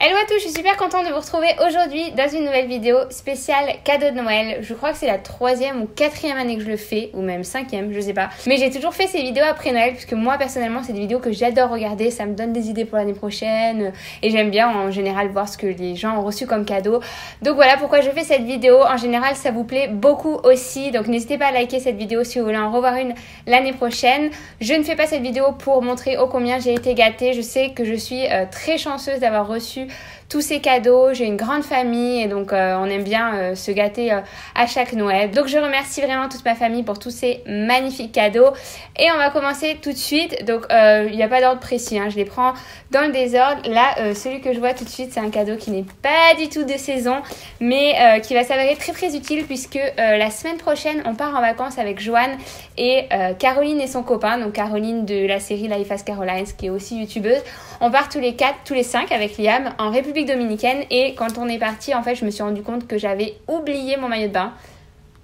Hello à tous, je suis super contente de vous retrouver aujourd'hui dans une nouvelle vidéo spéciale cadeau de Noël. Je crois que c'est la 3e ou 4e année que je le fais, ou même 5e, je sais pas. Mais j'ai toujours fait ces vidéos après Noël, puisque moi personnellement c'est des vidéos que j'adore regarder, ça me donne des idées pour l'année prochaine. Et j'aime bien en général voir ce que les gens ont reçu comme cadeau. Donc voilà pourquoi je fais cette vidéo. En général ça vous plaît beaucoup aussi, donc n'hésitez pas à liker cette vidéo si vous voulez en revoir une l'année prochaine. Je ne fais pas cette vidéo pour montrer ô combien j'ai été gâtée. Je sais que je suis très chanceuse d'avoir reçu tous ces cadeaux, j'ai une grande famille et donc on aime bien se gâter à chaque Noël. Donc je remercie vraiment toute ma famille pour tous ces magnifiques cadeaux et on va commencer tout de suite. Donc il n'y a pas d'ordre précis, hein, je les prends dans le désordre. Là celui que je vois tout de suite c'est un cadeau qui n'est pas du tout de saison mais qui va s'avérer très très utile puisque la semaine prochaine on part en vacances avec Joanne et Caroline et son copain. Donc Caroline de la série Life as Caroline qui est aussi youtubeuse. On part tous les 5 avec Liam en République dominicaine et quand on est parti en fait je me suis rendu compte que j'avais oublié mon maillot de bain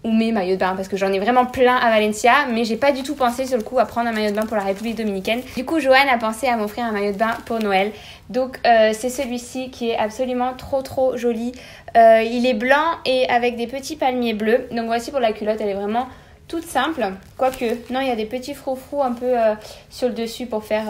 ou mes maillots de bain parce que j'en ai vraiment plein à Valencia mais j'ai pas du tout pensé sur le coup à prendre un maillot de bain pour la République dominicaine. Du coup Joanne a pensé à m'offrir un maillot de bain pour Noël, donc c'est celui-ci qui est absolument trop joli. Il est blanc et avec des petits palmiers bleus. Donc voici pour la culotte, elle est vraiment toute simple, quoique non il y a des petits froufrous un peu sur le dessus pour faire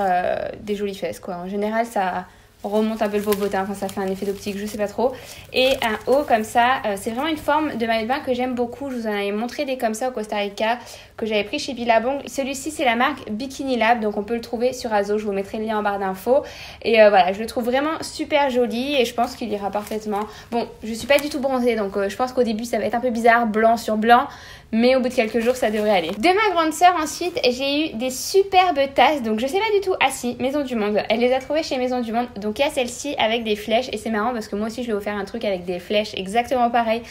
des jolies fesses quoi. En général ça remonte un peu le bobotin, enfin ça fait un effet d'optique, je sais pas trop. Et un haut comme ça, c'est vraiment une forme de maillot de bain que j'aime beaucoup. Je vous en avais montré des comme ça au Costa Rica que j'avais pris chez Billabong. Celui-ci c'est la marque Bikini Lab, donc on peut le trouver sur Azo, je vous mettrai le lien en barre d'infos. Et voilà, je le trouve vraiment super joli et je pense qu'il ira parfaitement. Bon, je suis pas du tout bronzée donc je pense qu'au début ça va être un peu bizarre, blanc sur blanc. Mais au bout de quelques jours, ça devrait aller. De ma grande sœur, ensuite, j'ai eu des superbes tasses. Donc, je sais pas du tout. Ah si, Maison du Monde. Elle les a trouvées chez Maison du Monde. Donc, il y a celle-ci avec des flèches. Et c'est marrant parce que moi aussi, je lui ai offert un truc avec des flèches exactement pareil.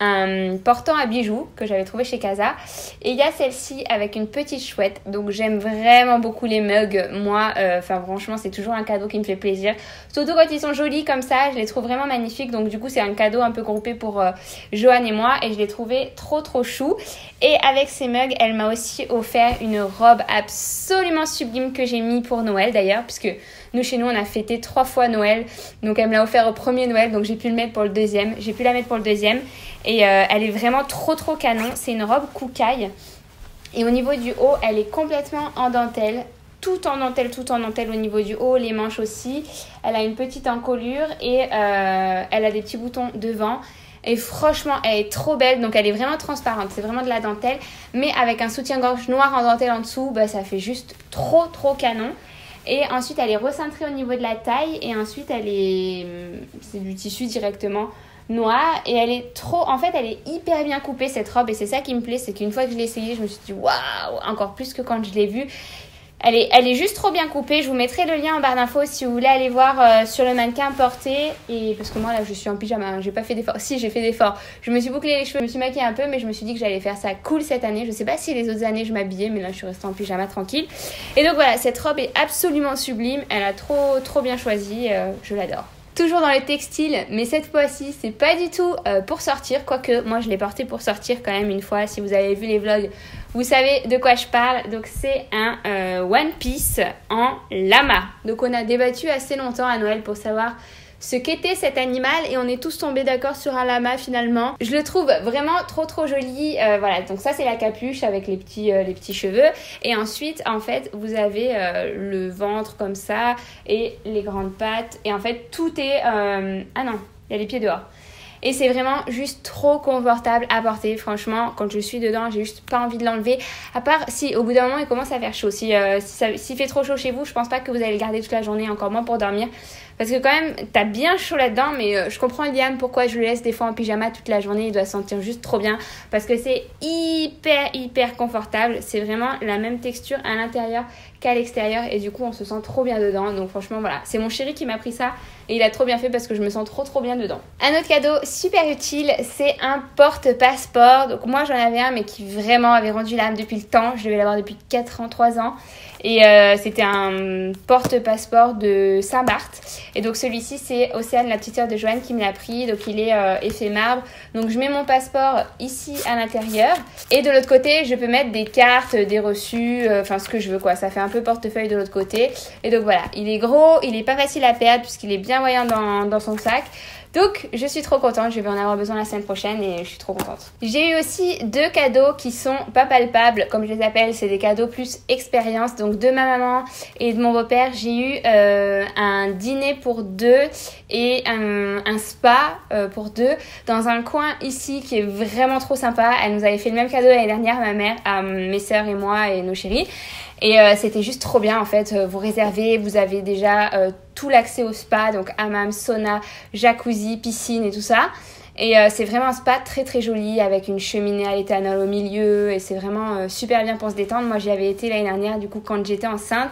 Un portant à bijoux que j'avais trouvé chez Casa. Et il y a celle-ci avec une petite chouette. Donc, j'aime vraiment beaucoup les mugs. Moi, franchement, c'est toujours un cadeau qui me fait plaisir. Surtout quand ils sont jolis comme ça. Je les trouve vraiment magnifiques. Donc, du coup, c'est un cadeau un peu groupé pour Joanne et moi. Et je l'ai trouvé trop chou. Et avec ces mugs, elle m'a aussi offert une robe absolument sublime que j'ai mis pour Noël d'ailleurs. Puisque nous, chez nous, on a fêté 3 fois Noël. Donc, elle me l'a offert au premier Noël. Donc, j'ai pu le mettre pour le deuxième. J'ai pu la mettre pour le deuxième. Et elle est vraiment trop canon. C'est une robe koukaï. Et au niveau du haut, elle est complètement en dentelle. Tout en dentelle au niveau du haut. Les manches aussi. Elle a une petite encolure. Et elle a des petits boutons devant. Et franchement, elle est trop belle. Donc, elle est vraiment transparente. C'est vraiment de la dentelle. Mais avec un soutien-gorge noir en dentelle en dessous, bah, ça fait juste trop canon. Et ensuite, elle est recentrée au niveau de la taille. Et ensuite, c'est du tissu directement noir. Et elle est elle est hyper bien coupée cette robe. Et c'est ça qui me plaît. C'est qu'une fois que je l'ai essayée, je me suis dit waouh, encore plus que quand je l'ai vue. Elle est juste trop bien coupée. Je vous mettrai le lien en barre d'infos si vous voulez aller voir sur le mannequin porté. Et parce que moi là je suis en pyjama, hein. J'ai pas fait d'effort. Si, j'ai fait d'effort. Je me suis bouclé les cheveux, je me suis maquillée un peu, mais je me suis dit que j'allais faire ça cool cette année. Je sais pas si les autres années je m'habillais, mais là je suis restée en pyjama tranquille. Et donc voilà, cette robe est absolument sublime. Elle a trop bien choisi. Je l'adore. Toujours dans le textile, mais cette fois-ci, c'est pas du tout pour sortir. Quoique, moi, je l'ai porté pour sortir quand même une fois. Si vous avez vu les vlogs, vous savez de quoi je parle. Donc, c'est un One Piece en lama. Donc, on a débattu assez longtemps à Noël pour savoir ce qu'était cet animal et on est tous tombés d'accord sur un lama finalement. Je le trouve vraiment trop joli. Voilà, donc ça c'est la capuche avec les petits cheveux. Et ensuite, en fait, vous avez le ventre comme ça et les grandes pattes. Et en fait, tout est... Ah non, il y a les pieds dehors. Et c'est vraiment juste trop confortable à porter. Franchement, quand je suis dedans, j'ai juste pas envie de l'enlever. À part si au bout d'un moment, il commence à faire chaud. S'il fait trop chaud chez vous, je pense pas que vous allez le garder toute la journée, encore moins pour dormir. Parce que quand même, t'as bien chaud là-dedans, mais je comprends Liam pourquoi je le laisse des fois en pyjama toute la journée. Il doit se sentir juste trop bien parce que c'est hyper confortable. C'est vraiment la même texture à l'intérieur qu'à l'extérieur et du coup, on se sent trop bien dedans. Donc franchement, voilà, c'est mon chéri qui m'a pris ça et il a trop bien fait parce que je me sens trop bien dedans. Un autre cadeau super utile, c'est un porte-passeport. Donc moi, j'en avais un mais qui vraiment avait rendu l'âme depuis le temps. Je devais l'avoir depuis 3 ans. Et c'était un porte-passeport de Saint-Barth. Et donc celui-ci, c'est Océane, la petite sœur de Joanne, qui me l'a pris. Donc il est effet marbre. Donc je mets mon passeport ici à l'intérieur. Et de l'autre côté, je peux mettre des cartes, des reçus, enfin ce que je veux quoi. Ça fait un peu portefeuille de l'autre côté. Et donc voilà, il est gros, il est pas facile à perdre puisqu'il est bien voyant dans son sac. Donc, je suis trop contente, je vais en avoir besoin la semaine prochaine et je suis trop contente. J'ai eu aussi 2 cadeaux qui sont pas palpables, comme je les appelle, c'est des cadeaux plus expérience. Donc, de ma maman et de mon beau-père, j'ai eu un dîner pour 2 et un spa pour 2 dans un coin ici qui est vraiment trop sympa. Elle nous avait fait le même cadeau l'année dernière, ma mère, à mes sœurs et moi et nos chéris. Et c'était juste trop bien en fait, vous réservez, vous avez déjà tout l'accès au spa, donc hammam, sauna, jacuzzi, piscine et tout ça. Et c'est vraiment un spa très très joli avec une cheminée à l'éthanol au milieu et c'est vraiment super bien pour se détendre. Moi j'y avais été l'année dernière du coup quand j'étais enceinte.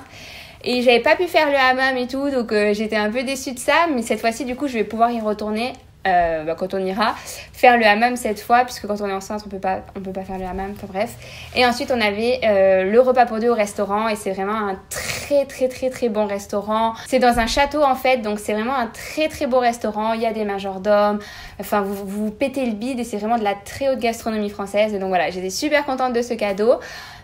Et j'avais pas pu faire le hammam et tout, donc j'étais un peu déçue de ça. Mais cette fois-ci, du coup, je vais pouvoir y retourner quand on ira faire le hammam cette fois, puisque quand on est enceinte, on peut pas faire le hammam. Enfin bref. Et ensuite, on avait le repas pour 2 au restaurant, et c'est vraiment un très très très très bon restaurant. C'est dans un château en fait, donc c'est vraiment un très très beau restaurant. Il y a des majordomes. Enfin, vous pétez le bide et c'est vraiment de la très haute gastronomie française. Et donc voilà, j'étais super contente de ce cadeau.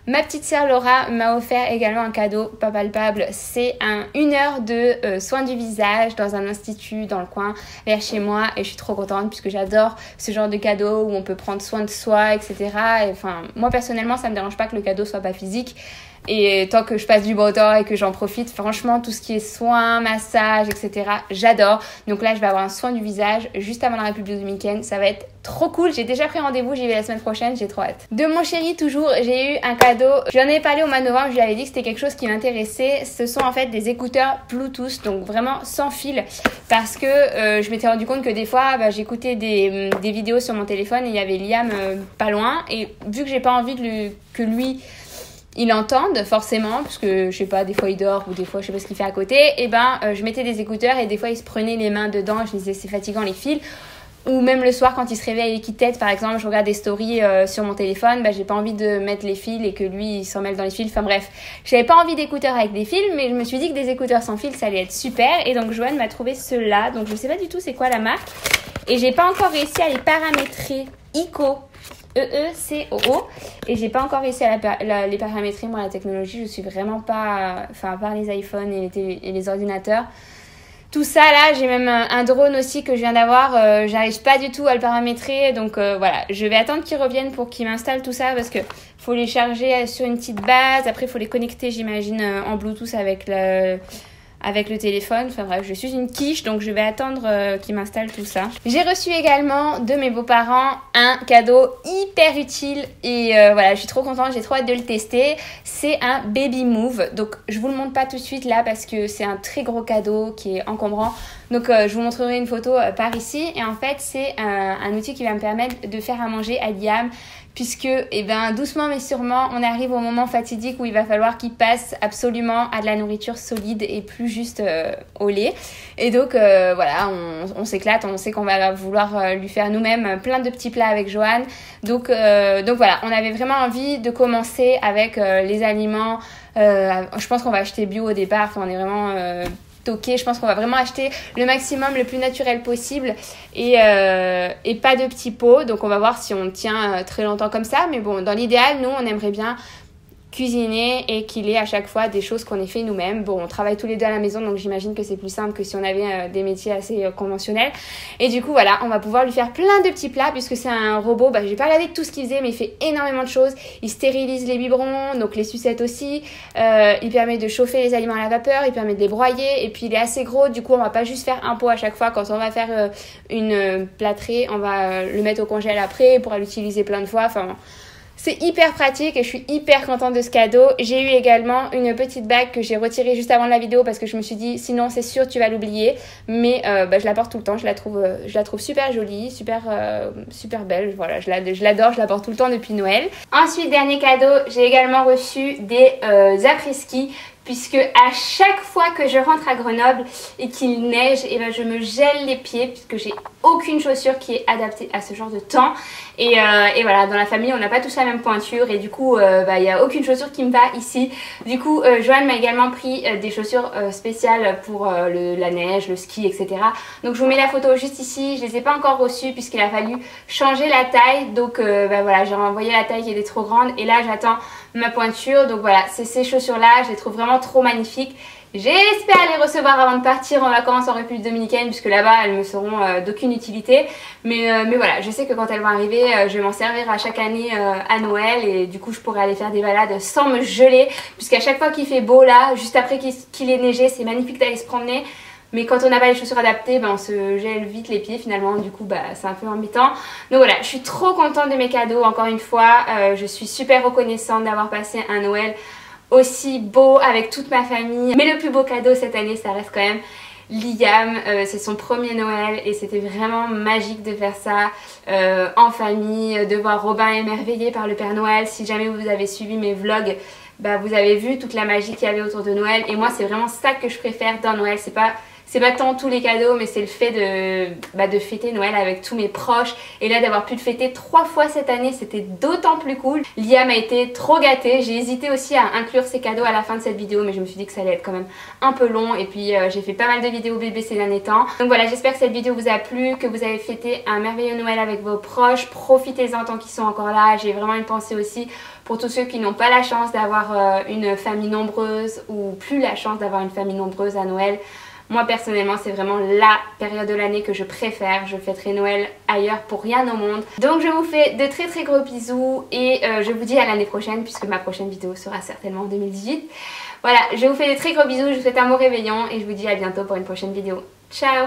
Ma petite sœur Laura m'a offert également un cadeau pas palpable. C'est 1 heure de soins du visage dans un institut dans le coin vers chez moi. Et je suis trop contente puisque j'adore ce genre de cadeau où on peut prendre soin de soi, etc. Et enfin, moi personnellement, ça me dérange pas que le cadeau soit pas physique. Et tant que je passe du bon temps et que j'en profite, franchement, tout ce qui est soins, massage, etc., j'adore. Donc là, je vais avoir un soin du visage juste avant la République dominicaine. Ça va être trop cool. J'ai déjà pris rendez-vous, j'y vais la semaine prochaine, j'ai trop hâte. De mon chéri, toujours, j'ai eu un cadeau. Je lui en ai parlé au mois de novembre, je lui avais dit que c'était quelque chose qui m'intéressait. Ce sont en fait des écouteurs Bluetooth, donc vraiment sans fil. Parce que je m'étais rendu compte que des fois, j'écoutais des vidéos sur mon téléphone et il y avait Liam pas loin. Et vu que j'ai pas envie que lui... il entende forcément, parce que je sais pas, des fois il dort ou des fois je sais pas ce qu'il fait à côté, et je mettais des écouteurs et des fois il se prenait les mains dedans, je me disais c'est fatigant les fils. Ou même le soir quand il se réveille et qu'il tète, par exemple, je regarde des stories sur mon téléphone, j'ai pas envie de mettre les fils et que lui il s'en mêle dans les fils, enfin bref. J'avais pas envie d'écouteurs avec des fils, mais je me suis dit que des écouteurs sans fil ça allait être super, et donc Joanne m'a trouvé ceux-là, donc je sais pas du tout c'est quoi la marque, et j'ai pas encore réussi à les paramétrer. ICO. EECOO, et j'ai pas encore réussi à les paramétrer. Moi la technologie je suis vraiment pas, enfin à part les iPhones et les ordinateurs, tout ça là, j'ai même un drone aussi que je viens d'avoir, j'arrive pas du tout à le paramétrer, donc voilà, je vais attendre qu'ils reviennent pour qu'ils m'installent tout ça, parce que faut les charger sur une petite base, après faut les connecter j'imagine en Bluetooth avec le téléphone. Enfin bref, je suis une quiche, donc je vais attendre qu'ils m'installent tout ça. J'ai reçu également de mes beaux-parents un cadeau hyper utile et voilà, je suis trop contente, j'ai trop hâte de le tester. C'est un Baby Move, donc je vous le montre pas tout de suite là parce que c'est un très gros cadeau qui est encombrant. Donc je vous montrerai une photo par ici, et en fait c'est un outil qui va me permettre de faire à manger à Liam, puisque doucement mais sûrement on arrive au moment fatidique où il va falloir qu'il passe absolument à de la nourriture solide et plus juste au lait. Et donc voilà, on s'éclate, on sait qu'on va vouloir lui faire nous-mêmes plein de petits plats avec Joanne. Donc voilà, on avait vraiment envie de commencer avec les aliments. Je pense qu'on va acheter bio au départ, on est vraiment... je pense qu'on va vraiment acheter le maximum, le plus naturel possible, et pas de petits pots. Donc on va voir si on tient très longtemps comme ça, mais bon, dans l'idéal, nous on aimerait bien cuisiner et qu'il ait à chaque fois des choses qu'on ait fait nous-mêmes. Bon, on travaille tous les deux à la maison, donc j'imagine que c'est plus simple que si on avait des métiers assez conventionnels. Et du coup, voilà, on va pouvoir lui faire plein de petits plats, puisque c'est un robot. J'ai pas regardé tout ce qu'il faisait, mais il fait énormément de choses. Il stérilise les biberons, donc les sucettes aussi. Il permet de chauffer les aliments à la vapeur, il permet de les broyer, et puis il est assez gros. Du coup, on va pas juste faire un pot à chaque fois. Quand on va faire une plâtrée, on va le mettre au congèle après, on pourra l'utiliser plein de fois. Enfin... c'est hyper pratique et je suis hyper contente de ce cadeau. J'ai eu également une petite bague que j'ai retirée juste avant la vidéo parce que je me suis dit sinon c'est sûr tu vas l'oublier. Mais je la porte tout le temps, je la trouve super jolie, super belle. Voilà, je l'adore, je la porte tout le temps depuis Noël. Ensuite, dernier cadeau, j'ai également reçu des après-ski, puisque à chaque fois que je rentre à Grenoble et qu'il neige, et ben je me gèle les pieds puisque j'ai aucune chaussure qui est adaptée à ce genre de temps. Et voilà, dans la famille on n'a pas tous la même pointure et du coup il n'y a aucune chaussure qui me va ici. Du coup Joanne m'a également pris des chaussures spéciales pour la neige, le ski, etc. Donc je vous mets la photo juste ici. Je les ai pas encore reçues puisqu'il a fallu changer la taille. Donc voilà, j'ai renvoyé la taille qui était trop grande et là j'attends ma pointure. Donc voilà, c'est ces chaussures là, je les trouve vraiment trop magnifiques. J'espère les recevoir avant de partir en vacances en République Dominicaine puisque là-bas elles me seront d'aucune utilité. Mais voilà, je sais que quand elles vont arriver, je vais m'en servir à chaque année à Noël et du coup je pourrai aller faire des balades sans me geler puisqu'à chaque fois qu'il fait beau là, juste après qu'il ait neigé, c'est magnifique d'aller se promener. Mais quand on n'a pas les chaussures adaptées, on se gèle vite les pieds finalement, du coup c'est un peu embêtant. Donc voilà, je suis trop contente de mes cadeaux, encore une fois, je suis super reconnaissante d'avoir passé un Noël aussi beau avec toute ma famille. Mais le plus beau cadeau cette année, ça reste quand même Liam, c'est son premier Noël et c'était vraiment magique de faire ça en famille, de voir Robin émerveillé par le Père Noël. Si jamais vous avez suivi mes vlogs, vous avez vu toute la magie qu'il y avait autour de Noël et moi c'est vraiment ça que je préfère dans Noël. C'est pas tant tous les cadeaux mais c'est le fait de fêter Noël avec tous mes proches et là d'avoir pu le fêter 3 fois cette année, c'était d'autant plus cool. Liam a été trop gâté, j'ai hésité aussi à inclure ses cadeaux à la fin de cette vidéo mais je me suis dit que ça allait être quand même un peu long et puis j'ai fait pas mal de vidéos bébés ces derniers temps. Donc voilà, j'espère que cette vidéo vous a plu, que vous avez fêté un merveilleux Noël avec vos proches, profitez-en tant qu'ils sont encore là. J'ai vraiment une pensée aussi pour tous ceux qui n'ont pas la chance d'avoir une famille nombreuse ou plus la chance d'avoir une famille nombreuse à Noël. Moi personnellement c'est vraiment la période de l'année que je préfère, je fêterai Noël ailleurs pour rien au monde. Donc je vous fais de très très gros bisous et je vous dis à l'année prochaine puisque ma prochaine vidéo sera certainement en 2018. Voilà, je vous fais de très gros bisous, je vous souhaite un bon réveillon et je vous dis à bientôt pour une prochaine vidéo. Ciao!